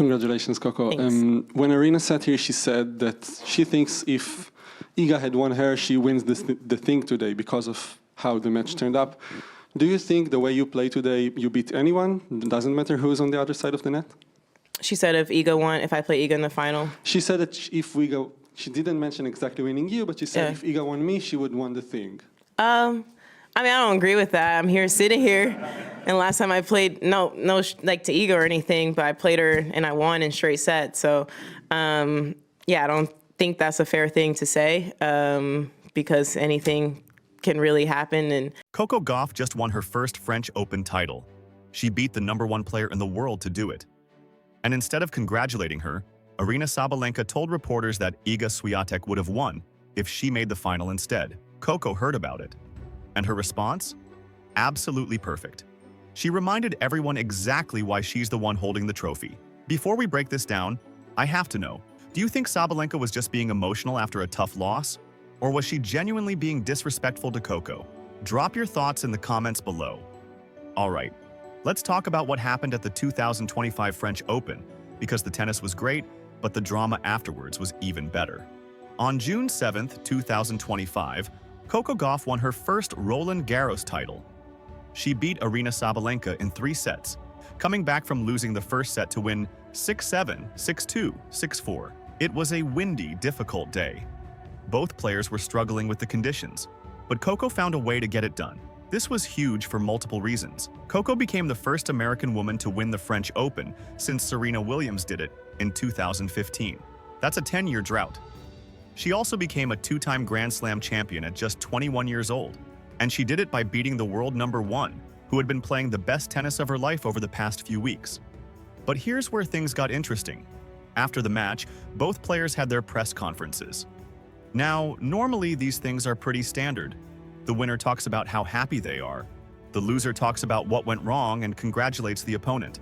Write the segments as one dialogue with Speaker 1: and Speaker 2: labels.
Speaker 1: Congratulations, Coco.
Speaker 2: Thanks.
Speaker 1: When Aryna sat here, she said that she thinks if Iga had won her, she wins the thing today because of how the match turned up. Do you think the way you play today, you beat anyone? It doesn't matter who's on the other side of the net?
Speaker 2: She said if I play Iga in the final.
Speaker 1: She said that if we go, she didn't mention exactly winning you, but she said if Iga won me, she would win the thing.
Speaker 2: I mean, I don't agree with that. I'm here sitting here, and last time I played, no, like to Iga or anything, but I played her and I won in straight sets. So, yeah, I don't think that's a fair thing to say because anything can really happen. And
Speaker 3: Coco Gauff just won her first French Open title. She beat the #1 player in the world to do it. And instead of congratulating her, Aryna Sabalenka told reporters that Iga Świątek would have won if she made the final instead. Coco heard about it. And her response? Absolutely perfect. She reminded everyone exactly why she's the one holding the trophy. Before we break this down, I have to know, do you think Sabalenka was just being emotional after a tough loss? Or was she genuinely being disrespectful to Coco? Drop your thoughts in the comments below. All right, let's talk about what happened at the 2025 French Open, because the tennis was great, but the drama afterwards was even better. On June 7th, 2025, Coco Gauff won her first Roland Garros title. She beat Aryna Sabalenka in 3 sets, coming back from losing the first set to win 6-7, 6-2, 6-4. It was a windy, difficult day. Both players were struggling with the conditions, but Coco found a way to get it done. This was huge for multiple reasons. Coco became the first American woman to win the French Open since Serena Williams did it in 2015. That's a 10-year drought. She also became a 2-time Grand Slam champion at just 21 years old. And she did it by beating the world #1, who had been playing the best tennis of her life over the past few weeks. But here's where things got interesting. After the match, both players had their press conferences. Now, normally these things are pretty standard. The winner talks about how happy they are. The loser talks about what went wrong and congratulates the opponent.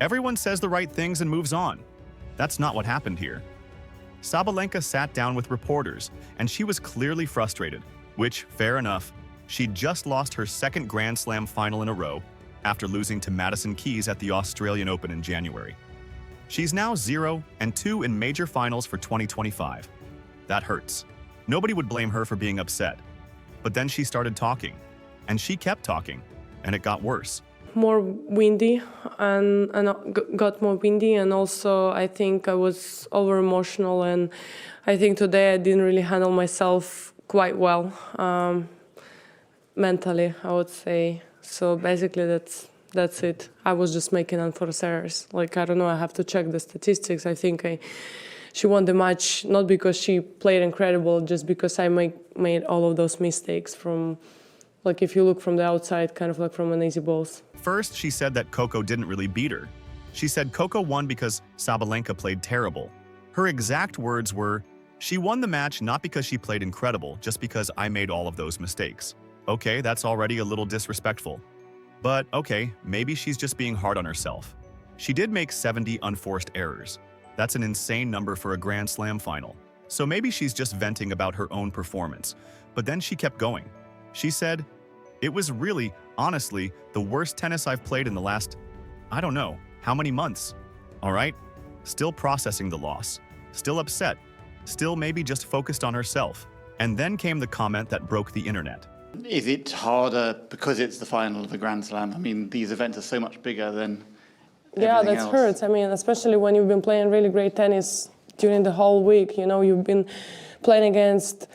Speaker 3: Everyone says the right things and moves on. That's not what happened here. Sabalenka sat down with reporters, and she was clearly frustrated, which, fair enough, she'd just lost her second Grand Slam final in a row after losing to Madison Keys at the Australian Open in January. She's now 0-2 in major finals for 2025. That hurts. Nobody would blame her for being upset. But then she started talking, and she kept talking, and it got worse.
Speaker 4: More windy and got more windy, and also I think I was over emotional, and I think today I didn't really handle myself quite well mentally, I would say. So basically that's it. I was just making unforced errors. Like, I don't know, I have to check the statistics. I think she won the match not because she played incredible, just because I made all of those mistakes from, like, if you look from the outside, kind of like from an easy balls.
Speaker 3: First, she said that Coco didn't really beat her. She said Coco won because Sabalenka played terrible. Her exact words were, "She won the match not because she played incredible, just because I made all of those mistakes." Okay, that's already a little disrespectful. But okay, maybe she's just being hard on herself. She did make 70 unforced errors. That's an insane number for a Grand Slam final. So maybe she's just venting about her own performance. But then she kept going. She said, "It was really, honestly, the worst tennis I've played in the last, I don't know, how many months?" All right? Still processing the loss. Still upset. Still maybe just focused on herself. And then came the comment that broke the internet.
Speaker 5: Is it harder because it's the final of a Grand Slam? I mean, these events are so much bigger than
Speaker 4: yeah,
Speaker 5: everything
Speaker 4: that
Speaker 5: else.
Speaker 4: hurts. I mean, especially when you've been playing really great tennis during the whole week. You know, you've been playing against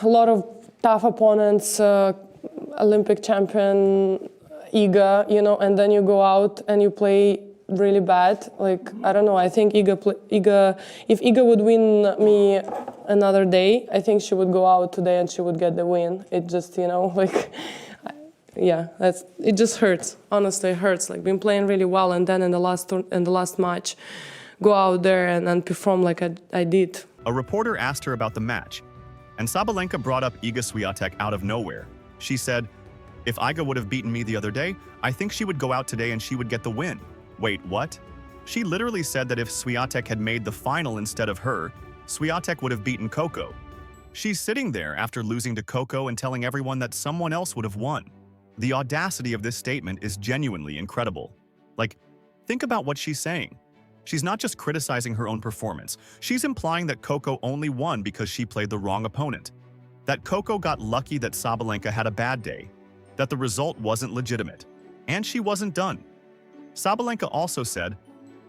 Speaker 4: a lot of tough opponents, Olympic champion Iga, you know, and then you go out and you play really bad. Like, I don't know, I think if Iga would win me another day, I think she would go out today and she would get the win. It just, you know, like, yeah, it just hurts. Honestly, it hurts. Like, been playing really well, and then in the last match, go out there and perform like I did.
Speaker 3: A reporter asked her about the match, and Sabalenka brought up Iga Świątek out of nowhere. She said, "If Iga would have beaten me the other day, I think she would go out today and she would get the win." Wait, what? She literally said that if Świątek had made the final instead of her, Świątek would have beaten Coco. She's sitting there after losing to Coco and telling everyone that someone else would have won. The audacity of this statement is genuinely incredible. Like, think about what she's saying. She's not just criticizing her own performance. She's implying that Coco only won because she played the wrong opponent. That Coco got lucky that Sabalenka had a bad day. That the result wasn't legitimate. And she wasn't done. Sabalenka also said,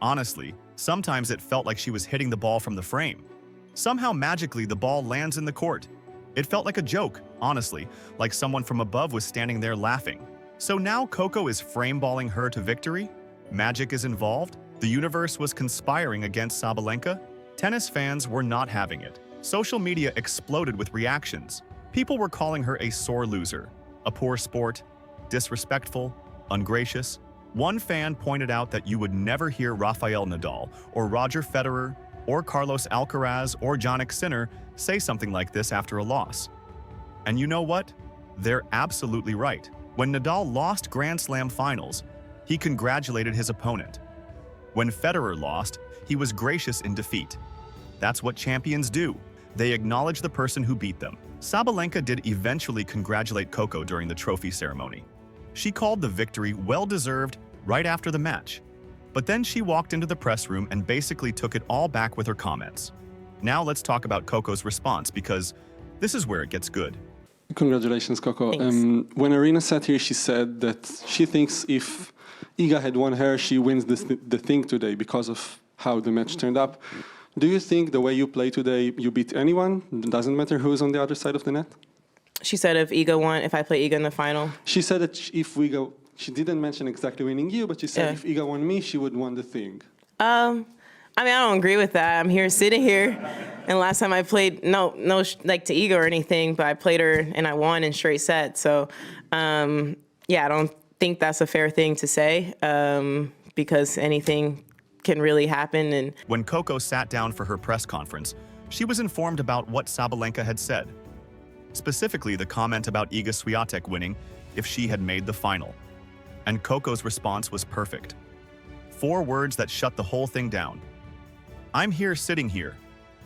Speaker 3: honestly, sometimes it felt like she was hitting the ball from the frame. Somehow magically the ball lands in the court. It felt like a joke, honestly, like someone from above was standing there laughing. So now Coco is frame-balling her to victory? Magic is involved? The universe was conspiring against Sabalenka? Tennis fans were not having it. Social media exploded with reactions. People were calling her a sore loser, a poor sport, disrespectful, ungracious. One fan pointed out that you would never hear Rafael Nadal or Roger Federer or Carlos Alcaraz or Jannik Sinner say something like this after a loss. And you know what? They're absolutely right. When Nadal lost Grand Slam finals, he congratulated his opponent. When Federer lost, he was gracious in defeat. That's what champions do. They acknowledge the person who beat them. Sabalenka did eventually congratulate Coco during the trophy ceremony. She called the victory well-deserved right after the match. But then she walked into the press room and basically took it all back with her comments. Now let's talk about Coco's response, because this is where it gets good.
Speaker 1: Congratulations, Coco.
Speaker 2: Thanks.
Speaker 1: When Aryna sat here, she said that she thinks if Iga had won her, she wins the thing today because of how the match turned up. Do you think the way you play today, you beat anyone? It doesn't matter who's on the other side of the net?
Speaker 2: She said if Iga won, if I play Iga in the final.
Speaker 1: She said that if we go, she didn't mention exactly winning you, but she said if Iga won me, she would won the thing.
Speaker 2: I mean, I don't agree with that. I'm here sitting here, and last time I played, like to Iga or anything, but I played her and I won in straight sets. So, yeah, I don't think that's a fair thing to say because anything can really happen. And
Speaker 3: When Coco sat down for her press conference, she was informed about what Sabalenka had said. Specifically, the comment about Iga Świątek winning if she had made the final. And Coco's response was perfect. 4 words that shut the whole thing down. I'm here sitting here.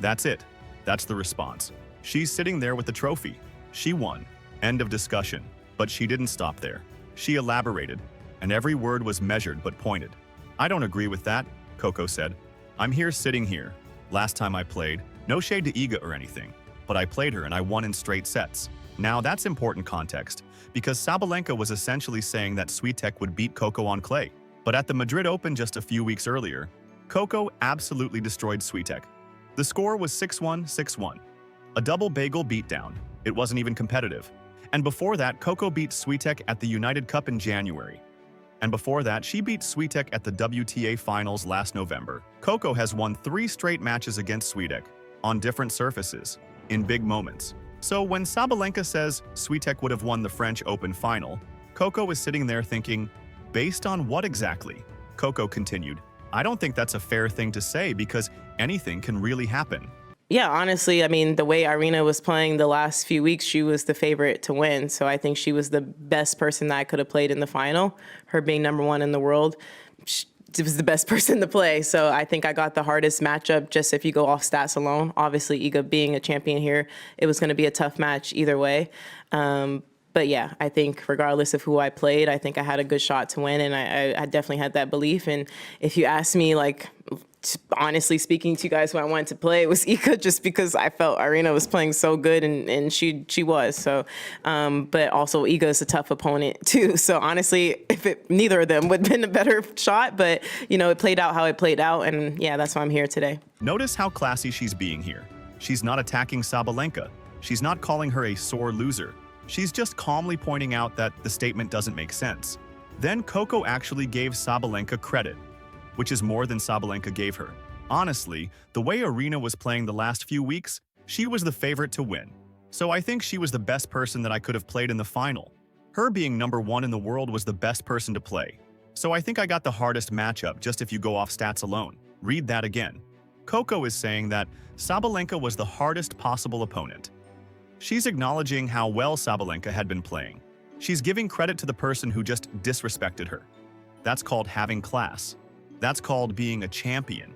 Speaker 3: That's it. That's the response. She's sitting there with the trophy. She won. End of discussion. But she didn't stop there. She elaborated, and every word was measured but pointed. I don't agree with that, Coco said. I'm here sitting here. Last time I played, no shade to Iga or anything, but I played her and I won in straight sets. Now that's important context, because Sabalenka was essentially saying that Świątek would beat Coco on clay. But at the Madrid Open just a few weeks earlier, Coco absolutely destroyed Świątek. The score was 6-1, 6-1. A double bagel beatdown. It wasn't even competitive. And before that, Coco beat Świątek at the United Cup in January. And before that, she beat Świątek at the WTA Finals last November. Coco has won 3 straight matches against Świątek, on different surfaces, in big moments. So when Sabalenka says Świątek would have won the French Open final, Coco is sitting there thinking, based on what exactly? Coco continued, I don't think that's a fair thing to say because anything can really happen.
Speaker 2: yeah, honestly, I mean, the way Aryna was playing the last few weeks, she was the favorite to win. So I think she was the best person that I could have played in the final. Her being #1 in the world, she was the best person to play. So I think I got the hardest matchup just if you go off stats alone. Obviously, Iga being a champion here, it was going to be a tough match either way. But yeah, I think regardless of who I played, I think I had a good shot to win, and I definitely had that belief. And if you ask me, like, honestly speaking to you guys, who I wanted to play, it was Iga, just because I felt Aryna was playing so good, and she was. So, but also Iga is a tough opponent too. So honestly, neither of them would have been a better shot, but it played out how it played out, and yeah, that's why I'm here today.
Speaker 3: Notice how classy she's being here. She's not attacking Sabalenka. She's not calling her a sore loser. She's just calmly pointing out that the statement doesn't make sense. Then Coco actually gave Sabalenka credit, which is more than Sabalenka gave her. Honestly, the way Aryna was playing the last few weeks, she was the favorite to win. So I think she was the best person that I could have played in the final. Her being #1 in the world was the best person to play. So I think I got the hardest matchup just if you go off stats alone. Read that again. Coco is saying that Sabalenka was the hardest possible opponent. She's acknowledging how well Sabalenka had been playing. She's giving credit to the person who just disrespected her. That's called having class. That's called being a champion.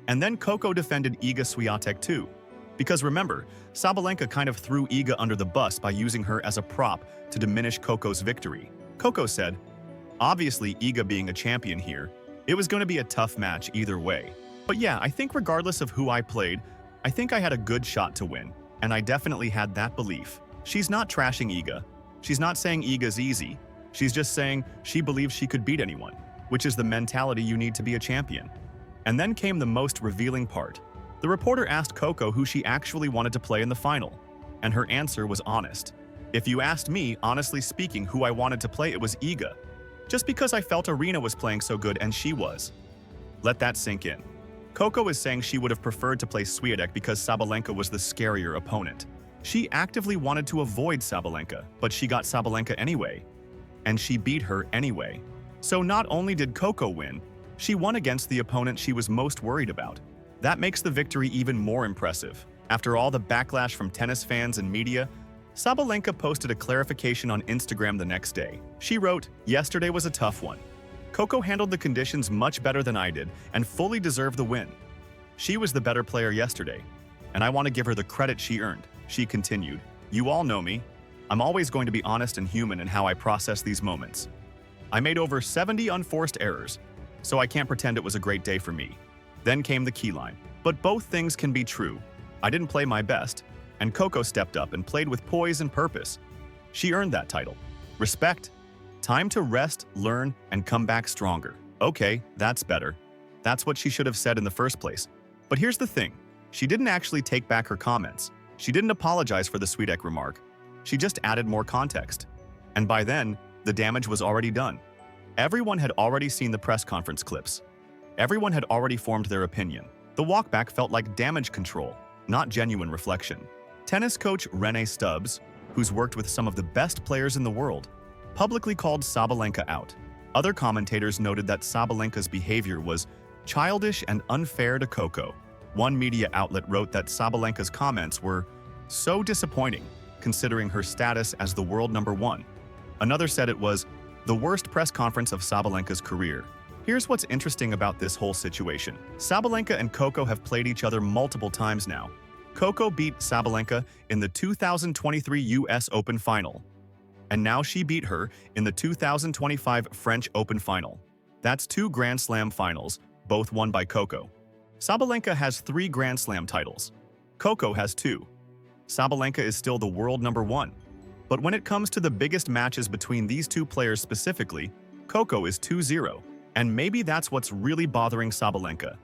Speaker 3: And then Coco defended Iga Świątek too. Because remember, Sabalenka kind of threw Iga under the bus by using her as a prop to diminish Coco's victory. Coco said, obviously Iga being a champion here, It was going to be a tough match either way. But yeah, I think regardless of who I played, I think I had a good shot to win, and I definitely had that belief. She's not trashing Iga. She's not saying Iga's easy. She's just saying she believes she could beat anyone, which is the mentality you need to be a champion. And then came the most revealing part. The reporter asked Coco who she actually wanted to play in the final, and her answer was honest. If you asked me, honestly speaking, who I wanted to play, it was Iga. Just because I felt Aryna was playing so good and she was. Let that sink in. Coco is saying she would have preferred to play Świątek because Sabalenka was the scarier opponent. She actively wanted to avoid Sabalenka, but she got Sabalenka anyway. And she beat her anyway. So not only did Coco win, she won against the opponent she was most worried about. That makes the victory even more impressive. After all the backlash from tennis fans and media, Sabalenka posted a clarification on Instagram the next day. She wrote, "Yesterday was a tough one. Coco handled the conditions much better than I did and fully deserved the win. She was the better player yesterday, and I want to give her the credit she earned." She continued, "You all know me. I'm always going to be honest and human in how I process these moments. I made over 70 unforced errors, so I can't pretend it was a great day for me." Then came the key line. "But both things can be true. I didn't play my best, and Coco stepped up and played with poise and purpose. She earned that title. Respect. Time to rest, learn, and come back stronger." Okay, that's better. That's what she should have said in the first place. But here's the thing. She didn't actually take back her comments. She didn't apologize for the Świątek remark. She just added more context. And by then, the damage was already done. Everyone had already seen the press conference clips. Everyone had already formed their opinion. The walkback felt like damage control, not genuine reflection. Tennis coach Rene Stubbs, who's worked with some of the best players in the world, publicly called Sabalenka out. Other commentators noted that Sabalenka's behavior was childish and unfair to Coco. One media outlet wrote that Sabalenka's comments were so disappointing, considering her status as the world #1. Another said it was the worst press conference of Sabalenka's career. Here's what's interesting about this whole situation. Sabalenka and Coco have played each other multiple times now. Coco beat Sabalenka in the 2023 US Open Final, and now she beat her in the 2025 French Open Final. That's 2 Grand Slam finals, both won by Coco. Sabalenka has 3 Grand Slam titles. Coco has 2. Sabalenka is still the world #1. But when it comes to the biggest matches between these two players specifically, Coco is 2-0. And maybe that's what's really bothering Sabalenka.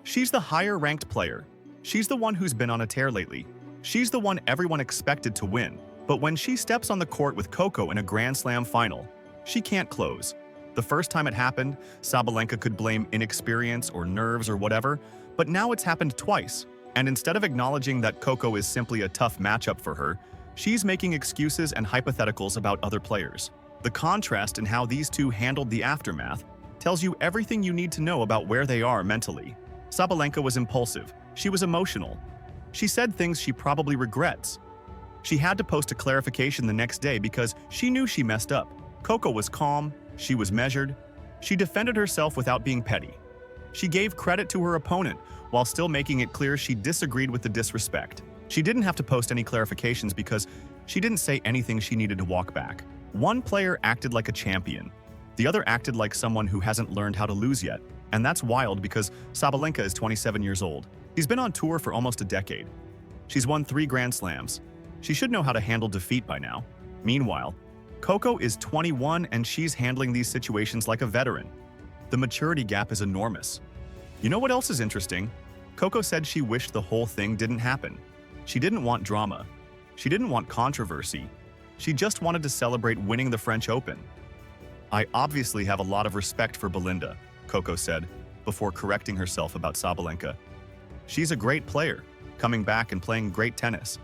Speaker 3: She's the higher-ranked player. She's the one who's been on a tear lately. She's the one everyone expected to win. But when she steps on the court with Coco in a Grand Slam final, she can't close. The first time it happened, Sabalenka could blame inexperience or nerves or whatever, but now it's happened twice. And instead of acknowledging that Coco is simply a tough matchup for her, she's making excuses and hypotheticals about other players. The contrast in how these two handled the aftermath tells you everything you need to know about where they are mentally. Sabalenka was impulsive. She was emotional. She said things she probably regrets. She had to post a clarification the next day because she knew she messed up. Coco was calm. She was measured. She defended herself without being petty. She gave credit to her opponent while still making it clear she disagreed with the disrespect. She didn't have to post any clarifications because she didn't say anything she needed to walk back. One player acted like a champion. The other acted like someone who hasn't learned how to lose yet. And that's wild because Sabalenka is 27 years old. She's been on tour for almost a decade. She's won 3 Grand Slams. She should know how to handle defeat by now. Meanwhile, Coco is 21 and she's handling these situations like a veteran. The maturity gap is enormous. You know what else is interesting? Coco said she wished the whole thing didn't happen. She didn't want drama. She didn't want controversy. She just wanted to celebrate winning the French Open. "I obviously have a lot of respect for Belinda," Coco said, before correcting herself about Sabalenka. "She's a great player, coming back and playing great tennis.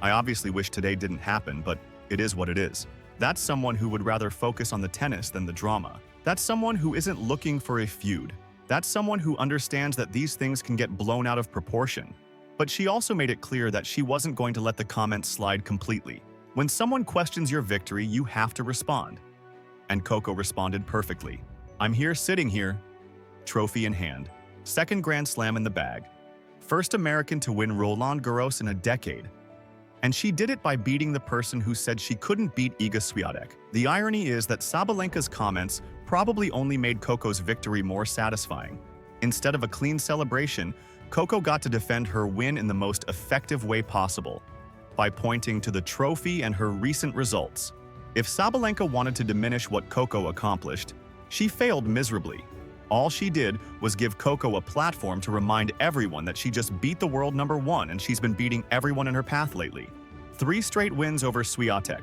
Speaker 3: I obviously wish today didn't happen, but it is what it is." That's someone who would rather focus on the tennis than the drama. That's someone who isn't looking for a feud. That's someone who understands that these things can get blown out of proportion. But she also made it clear that she wasn't going to let the comments slide completely. When someone questions your victory, you have to respond. And Coco responded perfectly. "I'm here sitting here, trophy in hand. 2nd Grand Slam in the bag. First American to win Roland Garros in a decade. And she did it by beating the person who said she couldn't beat Iga Świątek." The irony is that Sabalenka's comments probably only made Coco's victory more satisfying. Instead of a clean celebration, Coco got to defend her win in the most effective way possible, by pointing to the trophy and her recent results. If Sabalenka wanted to diminish what Coco accomplished, she failed miserably. All she did was give Coco a platform to remind everyone that she just beat the world #1 and she's been beating everyone in her path lately. 3 straight wins over Świątek,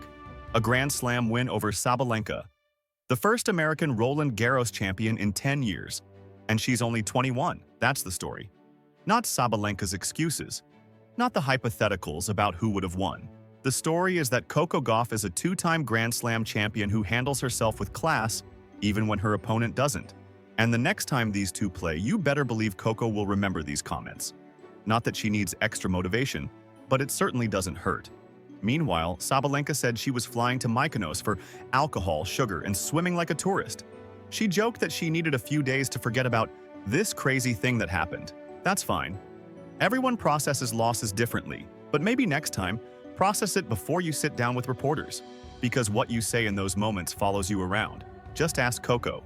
Speaker 3: a Grand Slam win over Sabalenka, the first American Roland Garros champion in 10 years, and she's only 21. That's the story. Not Sabalenka's excuses, not the hypotheticals about who would have won. The story is that Coco Gauff is a 2-time Grand Slam champion who handles herself with class, even when her opponent doesn't. And the next time these two play, you better believe Coco will remember these comments. Not that she needs extra motivation, but it certainly doesn't hurt. Meanwhile, Sabalenka said she was flying to Mykonos for alcohol, sugar, and swimming like a tourist. She joked that she needed a few days to forget about this crazy thing that happened. That's fine. Everyone processes losses differently, but maybe next time, process it before you sit down with reporters, because what you say in those moments follows you around. Just ask Coco.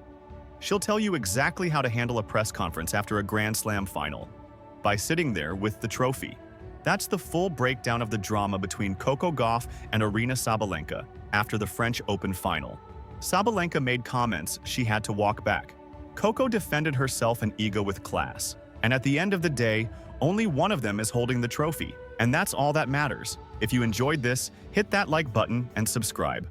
Speaker 3: She'll tell you exactly how to handle a press conference after a Grand Slam final, by sitting there with the trophy. That's the full breakdown of the drama between Coco Gauff and Aryna Sabalenka after the French Open final. Sabalenka made comments she had to walk back. Coco defended herself and Iga with class. And at the end of the day, only one of them is holding the trophy. And that's all that matters. If you enjoyed this, hit that like button and subscribe.